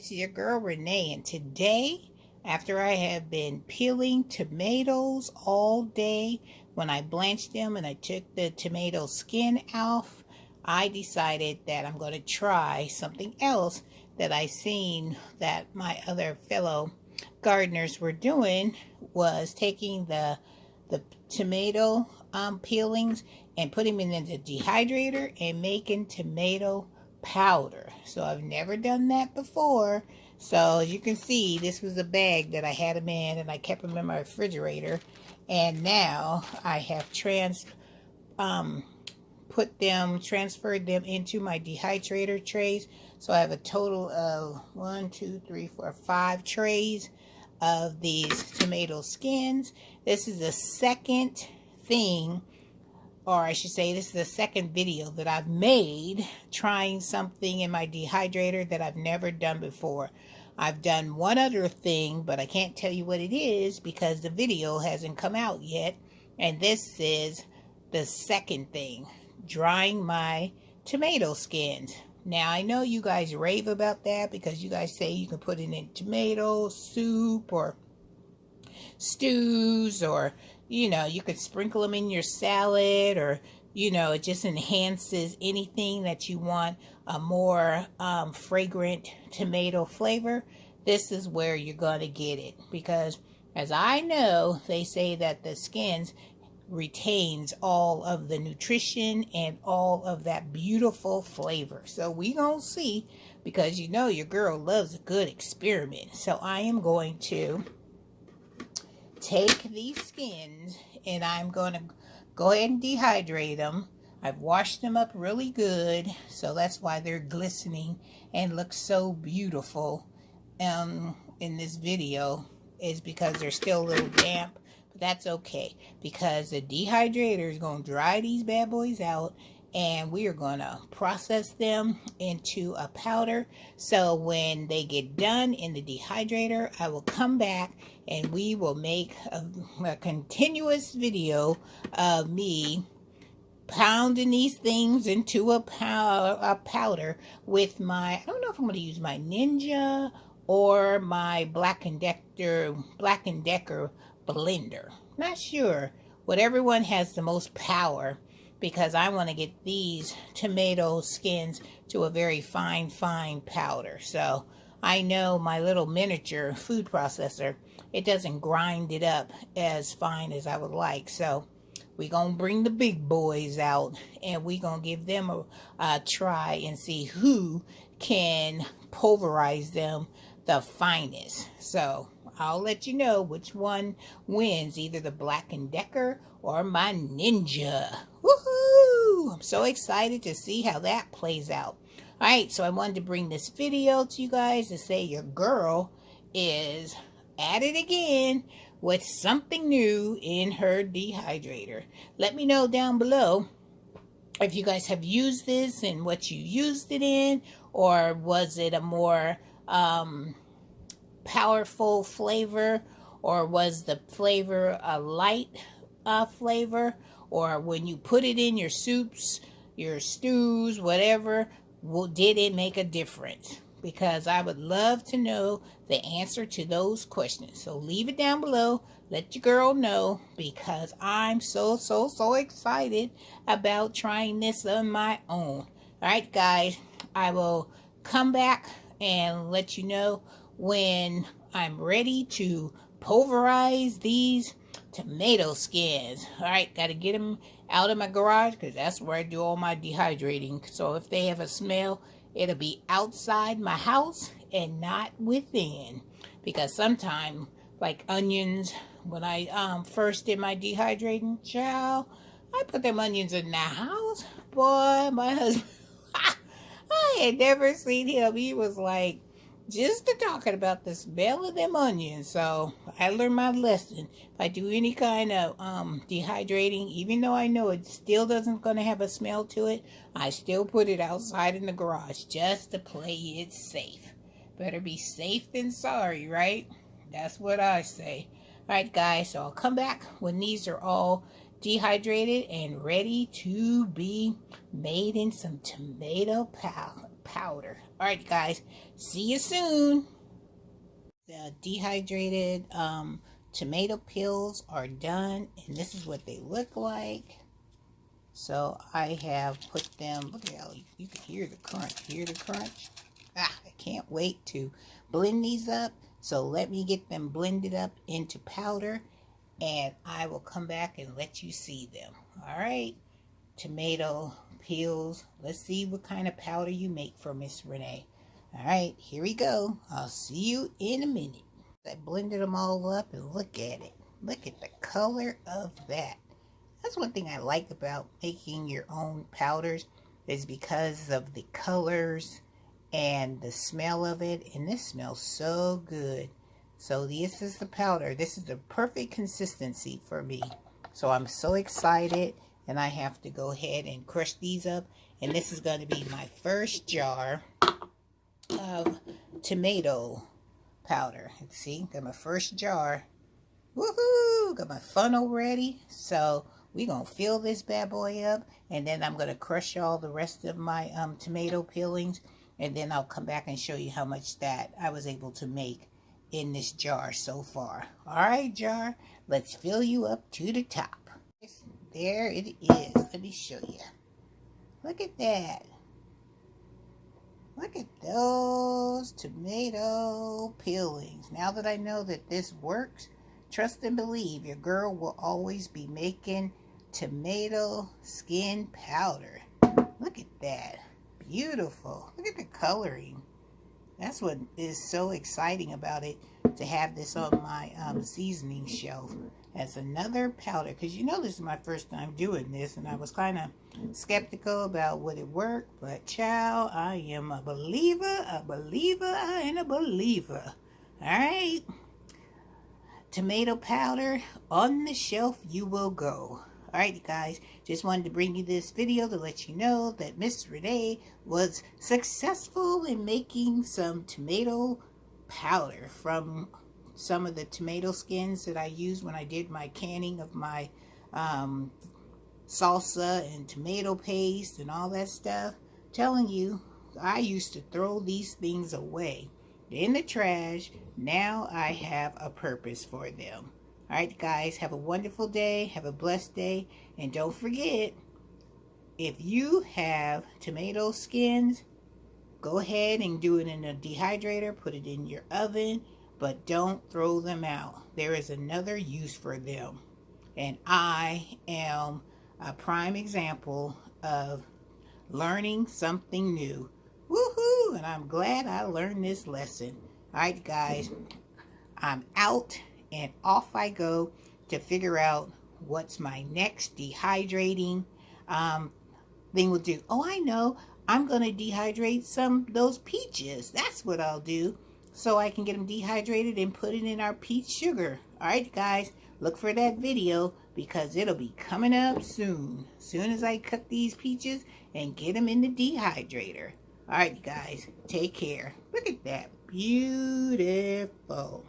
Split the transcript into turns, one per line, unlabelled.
it's your girl Renee, and today, after I have been peeling tomatoes all day, when I blanched them and I took the tomato skin off, I decided that I'm going to try something else that I seen that my other fellow gardeners were doing, was taking the tomato peelings and putting them in the dehydrator and making tomato powder. So I've never done that before. So as you can see, this was a bag that I had them in, and I kept them in my refrigerator. And now I have transferred them into my dehydrator trays. So I have a total of 5 trays of these tomato skins. This is the second thing, or I should say, this is the second video that I've made trying something in my dehydrator that I've never done before. I've done one other thing, but I can't tell you what it is because the video hasn't come out yet. And this is the second thing, drying my tomato skins. Now, I know you guys rave about that because you guys say you can put it in tomato soup or stews, or, you know, you could sprinkle them in your salad, or, you know, it just enhances anything that you want a more fragrant tomato flavor. This is where you're going to get it, because as I know, they say that the skins retains all of the nutrition and all of that beautiful flavor. So we gonna see, because you know your girl loves a good experiment. So I am going to take these skins and I'm going to go ahead and dehydrate them. I've washed them up really good, so that's why they're glistening and look so beautiful in this video, is because they're still a little damp. But that's okay, because the dehydrator is going to dry these bad boys out, and we are going to process them into a powder. So when they get done in the dehydrator, I will come back and we will make a continuous video of me pounding these things into a powder with my, I don't know if I'm going to use my Ninja or my Black & Decker blender. Not sure. Whatever one has the most power, because I want to get these tomato skins to a very fine powder. So I know my little miniature food processor, it doesn't grind it up as fine as I would like. So we're going to bring the big boys out and we're going to give them a try and see who can pulverize them the finest. So I'll let you know which one wins, either the Black & Decker or my Ninja. Woohoo! I'm so excited to see how that plays out. Alright, so I wanted to bring this video to you guys to say your girl is at it again with something new in her dehydrator. Let me know down below if you guys have used this and what you used it in, or was it a more powerful flavor, or was the flavor a light flavor, or when you put it in your soups, your stews, whatever, did it make a difference? Because I would love to know the answer to those questions. So leave it down below. Let your girl know, because I'm so excited about trying this on my own. Alright guys, I will come back and let you know when I'm ready to pulverize these tomato skins. Alright, gotta get them out of my garage, because that's where I do all my dehydrating. So if they have a smell, it'll be outside my house and not within. Because sometimes, like onions, when I first did my dehydrating, child, I put them onions in the house. Boy, my husband, I had never seen him. He was like, just talking about the smell of them onions. So I learned my lesson. If I do any kind of dehydrating, even though I know it still doesn't going to have a smell to it, I still put it outside in the garage just to play it safe. Better be safe than sorry, right? That's what I say. Alright guys, so I'll come back when these are all dehydrated and ready to be made in some tomato powder. All right, guys, see you soon. The dehydrated tomato peels are done, and this is what they look like. So I have put them, look at how you can hear the crunch. Hear the crunch? I can't wait to blend these up. So let me get them blended up into powder, and I will come back and let you see them. All right, tomato peels. Let's see what kind of powder you make for Miss Renee. All right, here we go. I'll see you in a minute. I blended them all up, and look at it. Look at the color of that. That's one thing I like about making your own powders, is because of the colors and the smell of it. And this smells so good. So this is the powder. This is the perfect consistency for me. So I'm so excited, and I have to go ahead and crush these up. And this is going to be my first jar of tomato powder. See, got my first jar. Woohoo! Got my funnel ready. So we're going to fill this bad boy up, and then I'm going to crush all the rest of my tomato peelings, and then I'll come back and show you how much that I was able to make in this jar so far. All right, jar, let's fill you up to the top. There it is. Let me show you. Look at that. Look at those tomato peelings. Now that I know that this works, trust and believe, your girl will always be making tomato skin powder. Look at that. Beautiful. Look at the coloring. That's what is so exciting about it, to have this on my seasoning shelf as another powder. Because you know this is my first time doing this, and I was kind of skeptical about would it work. But child, I am a believer, and a believer. Alright. Tomato powder, on the shelf you will go. Alright guys, just wanted to bring you this video to let you know that Miss Renee was successful in making some tomato powder from some of the tomato skins that I used when I did my canning of my salsa and tomato paste and all that stuff. I'm telling you, I used to throw these things away in the trash. Now I have a purpose for them. Alright guys, have a wonderful day, have a blessed day, and don't forget, if you have tomato skins, go ahead and do it in a dehydrator, put it in your oven, but don't throw them out. There is another use for them. And I am a prime example of learning something new. Woohoo! And I'm glad I learned this lesson. Alright guys, I'm out and off I go to figure out what's my next dehydrating thing will do. Oh, I know. I'm going to dehydrate those peaches. That's what I'll do, so I can get them dehydrated and put it in our peach sugar. Alright guys, look for that video, because it'll be coming up soon. Soon as I cut these peaches and get them in the dehydrator. Alright guys, take care. Look at that. Beautiful.